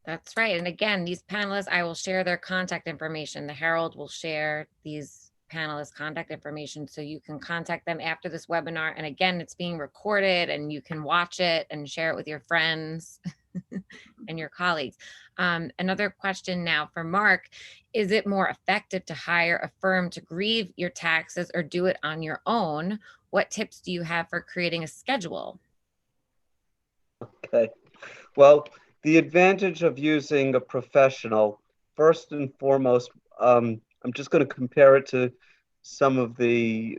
That's right. And again, these panelists, I will share their contact information. The Herald will share these panelists' contact information, so you can contact them after this webinar. And again, it's being recorded and you can watch it and share it with your friends and your colleagues. Another question now for Mark. Is it more effective to hire a firm to grieve your taxes or do it on your own? What tips do you have for creating a schedule? Okay. Well, the advantage of using a professional, first and foremost, I'm just going to compare it to some of the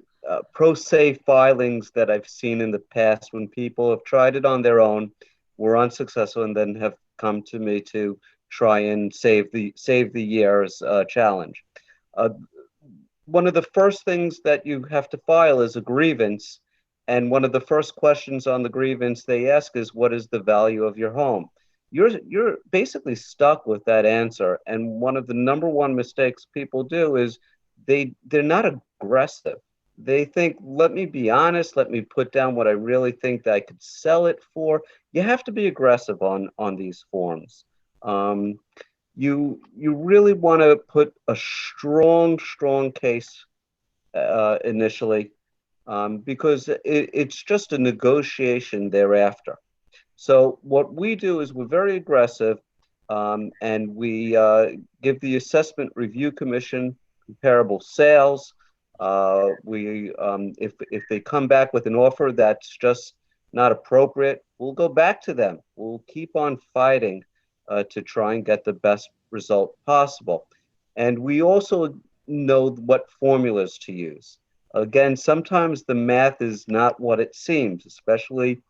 pro se filings that I've seen in the past when people have tried it on their own, were unsuccessful, and then have come to me to try and save the year's challenge. One of the first things that you have to file is a grievance. And one of the first questions on the grievance they ask is, what is the value of your home? You're basically stuck with that answer. And one of the number one mistakes people do is they're not aggressive. They think, let me be honest, let me put down what I really think that I could sell it for. You have to be aggressive on these forms. You really want to put a strong case initially, because it's just a negotiation thereafter. So what we do is we're very aggressive, and we give the Assessment Review Commission comparable sales. If they come back with an offer that's just not appropriate, we'll go back to them. We'll keep on fighting to try and get the best result possible. And we also know what formulas to use. Again, sometimes the math is not what it seems, especially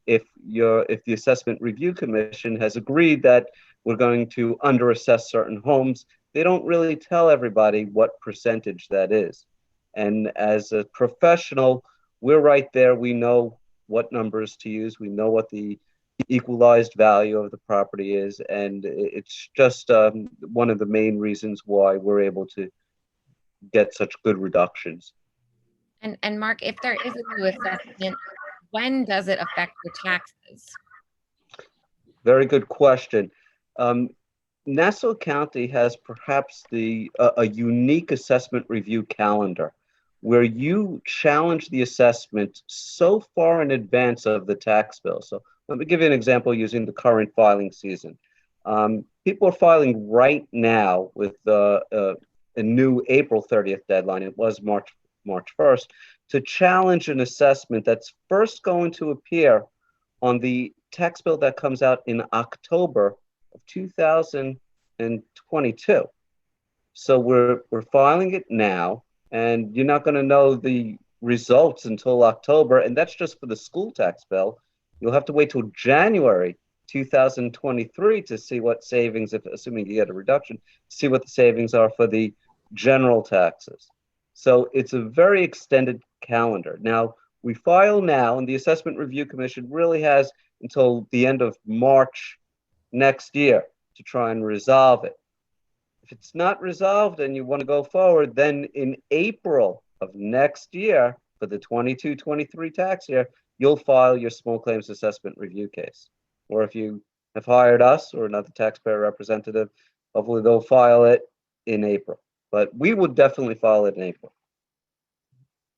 if the Assessment Review Commission has agreed that we're going to underassess certain homes. They don't really tell everybody what percentage that is. And as a professional, we're right there. We know what numbers to use. We know what the equalized value of the property is. And it's just one of the main reasons why we're able to get such good reductions. And Mark, if there is a new assessment, when does it affect your taxes? Very good question. Nassau County has perhaps a unique assessment review calendar where you challenge the assessment so far in advance of the tax bill. So Let me give you an example using the current filing season. People are filing right now with a new April 30th deadline. It was March 1st to challenge an assessment that's first going to appear on the tax bill that comes out in October of 2022. So we're filing it now, and you're not going to know the results until October, and that's just for the school tax bill. You'll have to wait till January 2023 to see what savings, if assuming you get a reduction, see what the savings are for the general taxes. So it's a very extended calendar. Now, we file now, and the Assessment Review Commission really has until the end of March next year to try and resolve it. If it's not resolved and you want to go forward, then in April of next year, for the 22-23 tax year, you'll file your small claims assessment review case. Or if you have hired us or another taxpayer representative, hopefully they'll file it in April. But we would definitely file it in April.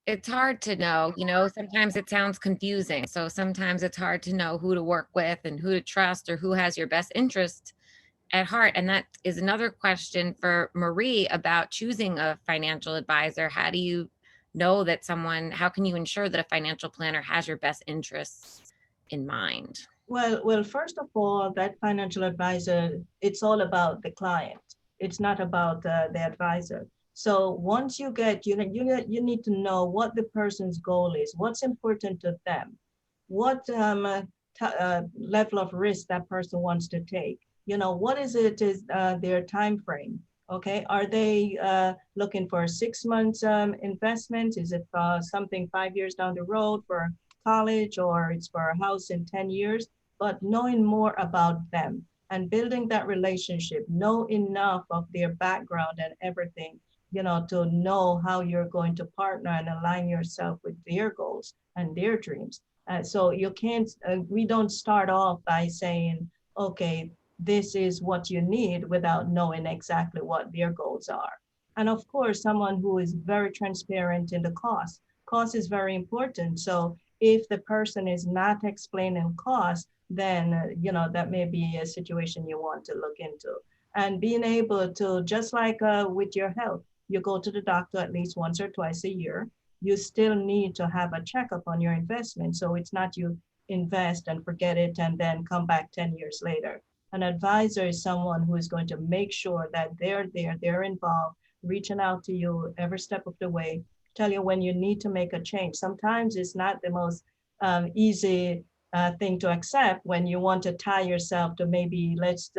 It's hard to know, sometimes it sounds confusing. So sometimes it's hard to know who to work with and who to trust or who has your best interest at heart. And that is another question for Marie about choosing a financial advisor. How do you know that how can you ensure that a financial planner has your best interests in mind? Well, first of all, that financial advisor, it's all about the client. It's not about the advisor. So once you get, you need to know what the person's goal is, what's important to them, what level of risk that person wants to take. What is their time frame? Okay, are they looking for a 6 months investment? Is it something 5 years down the road for college, or it's for a house in 10 years? But knowing more about them and building that relationship, know enough of their background and everything, to know how you're going to partner and align yourself with their goals and their dreams. So you can't, we don't start off by saying, okay, this is what you need without knowing exactly what their goals are. And of course, someone who is very transparent in the cost. Cost is very important. So if the person is not explaining cost, then, that may be a situation you want to look into. And being able to, just like with your health, you go to the doctor at least once or twice a year, you still need to have a checkup on your investment. So it's not you invest and forget it and then come back 10 years later. An advisor is someone who is going to make sure that they're there, they're involved, reaching out to you every step of the way, tell you when you need to make a change. Sometimes it's not the most easy thing to accept when you want to tie yourself to maybe let's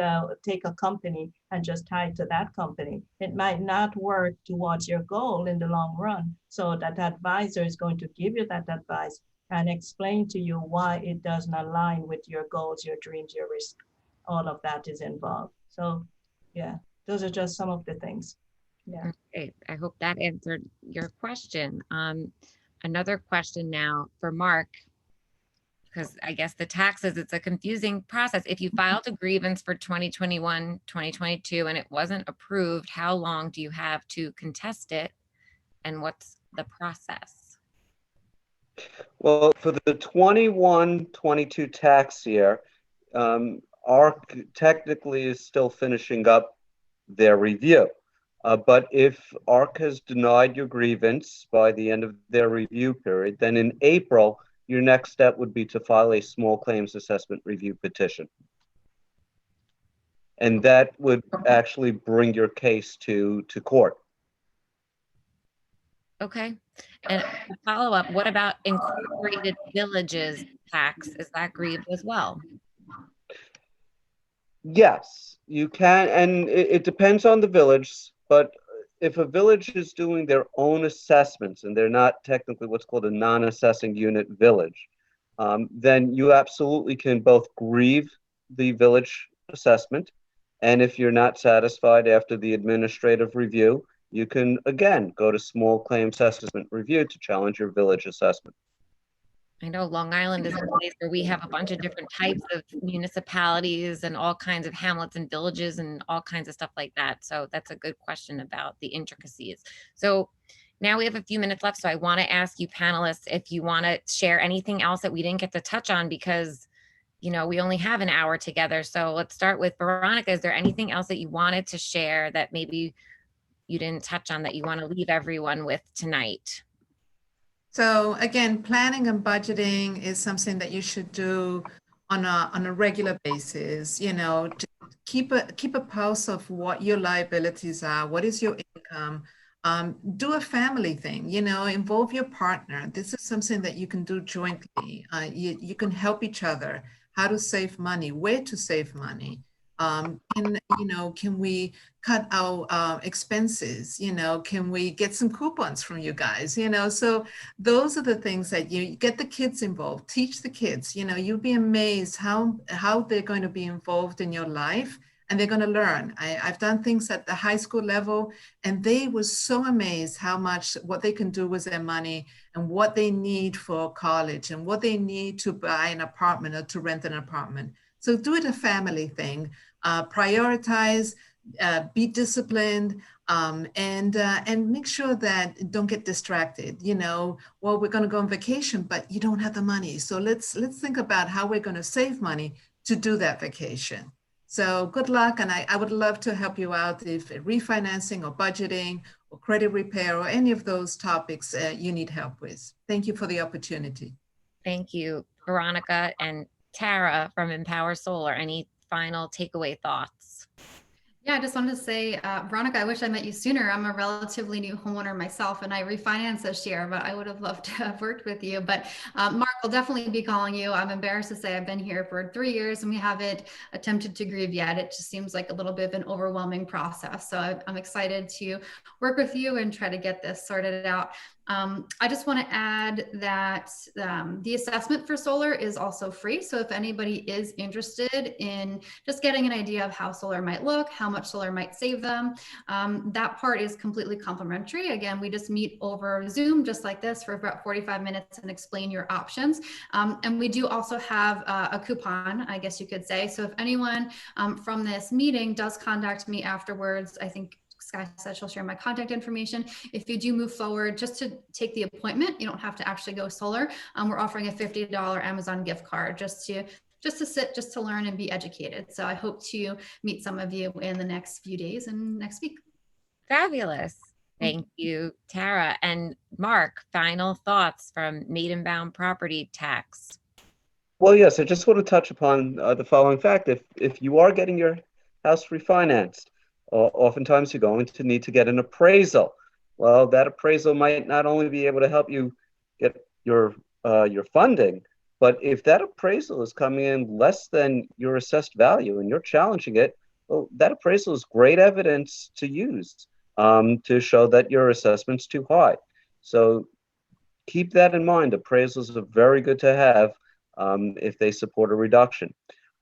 take a company and just tie it to that company. It might not work towards your goal in the long run. So that advisor is going to give you that advice and explain to you why it doesn't align with your goals, your dreams, your risk. All of that is involved. So yeah, those are just some of the things. Yeah. Okay, I hope that answered your question. Another question now for Mark, because I guess the taxes, it's a confusing process. If you filed a grievance for 2021, 2022, and it wasn't approved, how long do you have to contest it? And what's the process? Well, for the 21-22 tax year, ARC technically is still finishing up their review. But if ARC has denied your grievance by the end of their review period, then in April, your next step would be to file a small claims assessment review petition. And that would actually bring your case to court. Okay. And a follow-up, what about incorporated villages tax? Is that grieved as well? Yes, you can, and it depends on the village, but if a village is doing their own assessments and they're not technically what's called a non-assessing unit village, then you absolutely can both grieve the village assessment, and if you're not satisfied after the administrative review, you can again go to small claims assessment review to challenge your village assessment. I know Long Island is a place where we have a bunch of different types of municipalities and all kinds of hamlets and villages and all kinds of stuff like that. So that's a good question about the intricacies. So now we have a few minutes left. So I want to ask you panelists if you want to share anything else that we didn't get to touch on, because we only have an hour together. So let's start with Veronica. Is there anything else that you wanted to share that maybe you didn't touch on that you want to leave everyone with tonight? So again, planning and budgeting is something that you should do on a regular basis. To keep a pulse of what your liabilities are, what is your income. Do a family thing, involve your partner. This is something that you can do jointly. You can help each other, how to save money, where to save money. Can we cut our expenses? Can we get some coupons from you guys? So those are the things that you get the kids involved, teach the kids. You'll be amazed how they're going to be involved in your life, and they're going to learn. I've done things at the high school level, and they were so amazed what they can do with their money and what they need for college and what they need to buy an apartment or to rent an apartment. So do it a family thing, prioritize, be disciplined, and make sure that don't get distracted. Well, we're going to go on vacation, but you don't have the money. So let's think about how we're going to save money to do that vacation. So good luck, and I would love to help you out if refinancing or budgeting or credit repair or any of those topics you need help with. Thank you for the opportunity. Thank you, Veronica. And Tara from Empower Solar, any final takeaway thoughts? Yeah, I just wanted to say, Veronica, I wish I met you sooner. I'm a relatively new homeowner myself, and I refinanced this year, but I would have loved to have worked with you. But Mark, will definitely be calling you. I'm embarrassed to say I've been here for 3 years and we haven't attempted to grieve yet. It just seems like a little bit of an overwhelming process. So I'm excited to work with you and try to get this sorted out. I just want to add that the assessment for solar is also free. So if anybody is interested in just getting an idea of how solar might look, how much solar might save them, that part is completely complimentary. Again, we just meet over Zoom just like this for about 45 minutes and explain your options. And we do also have a coupon, I guess you could say. So if anyone from this meeting does contact me afterwards, I think Sky said she'll share my contact information. If you do move forward, just to take the appointment, you don't have to actually go solar. We're offering a $50 Amazon gift card just to sit, just to learn and be educated. So I hope to meet some of you in the next few days and next week. Fabulous. Thank you, Tara. And Mark, final thoughts from Maidenbaum Property Tax. Well, yes, I just want to touch upon the following fact. If you are getting your house refinanced, oftentimes you're going to need to get an appraisal. Well, that appraisal might not only be able to help you get your funding, but if that appraisal is coming in less than your assessed value and you're challenging it, well, that appraisal is great evidence to use to show that your assessment's too high. So keep that in mind. Appraisals are very good to have if they support a reduction.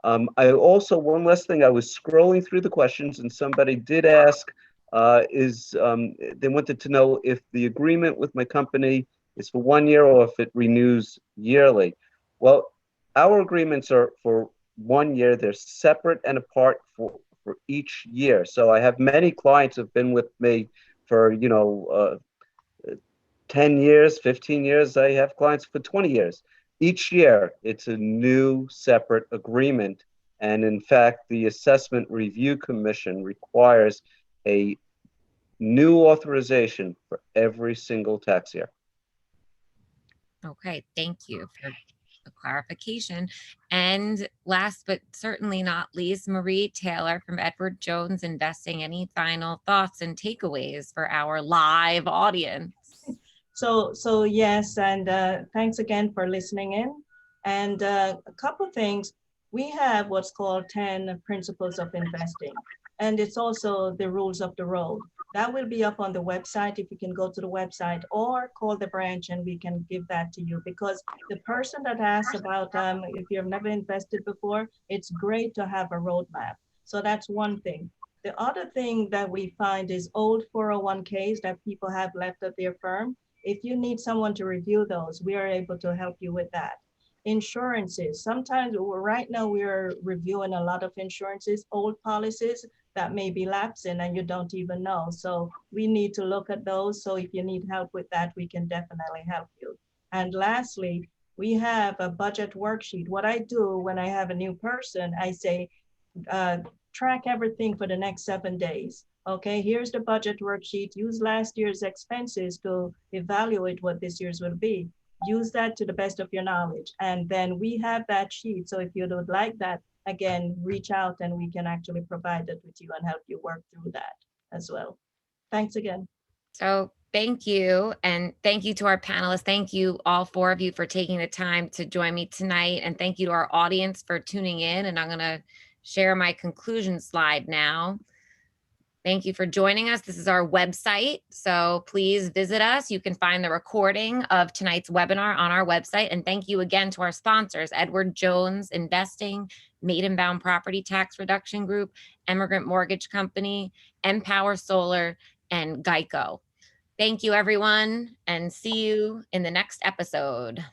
I also, one last thing, I was scrolling through the questions and somebody did ask, they wanted to know if the agreement with my company is for 1 year or if it renews yearly. Well, our agreements are for 1 year. They're separate and apart for each year. So I have many clients who have been with me for, 10 years, 15 years. I have clients for 20 years. Each year, it's a new separate agreement. And in fact, the Assessment Review Commission requires a new authorization for every single tax year. Okay, thank you for the clarification. And last but certainly not least, Marie Taylor from Edward Jones Investing. Any final thoughts and takeaways for our live audience? So yes, and thanks again for listening in. And a couple of things. We have what's called 10 principles of investing, and it's also the rules of the road. That will be up on the website if you can go to the website or call the branch and we can give that to you, because the person that asked about if you've never invested before, it's great to have a roadmap. So that's one thing. The other thing that we find is old 401ks that people have left at their firm. If you need someone to review those, we are able to help you with that. Insurances, sometimes right now we're reviewing a lot of insurances, old policies that may be lapsing and you don't even know. So we need to look at those. So if you need help with that, we can definitely help you. And lastly, we have a budget worksheet. What I do when I have a new person, I say, track everything for the next 7 days. Okay, here's the budget worksheet. Use last year's expenses to evaluate what this year's will be. Use that to the best of your knowledge. And then we have that sheet. So if you would like that, again, reach out and we can actually provide it with you and help you work through that as well. Thanks again. So thank you. And thank you to our panelists. Thank you, all 4 of you, for taking the time to join me tonight. And thank you to our audience for tuning in. And I'm going to share my conclusion slide now. Thank you for joining us. This is our website, so please visit us. You can find the recording of tonight's webinar on our website. And thank you again to our sponsors, Edward Jones Investing, Maidenbaum Property Tax Reduction Group, Emigrant Mortgage Company, Empower Solar, and Geico. Thank you, everyone, and see you in the next episode.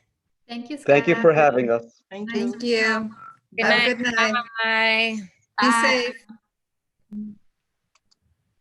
Thank you, Scott. Thank you for having us. Thank you. Thank you. Good Have night. a good night. Bye. Be Bye. safe.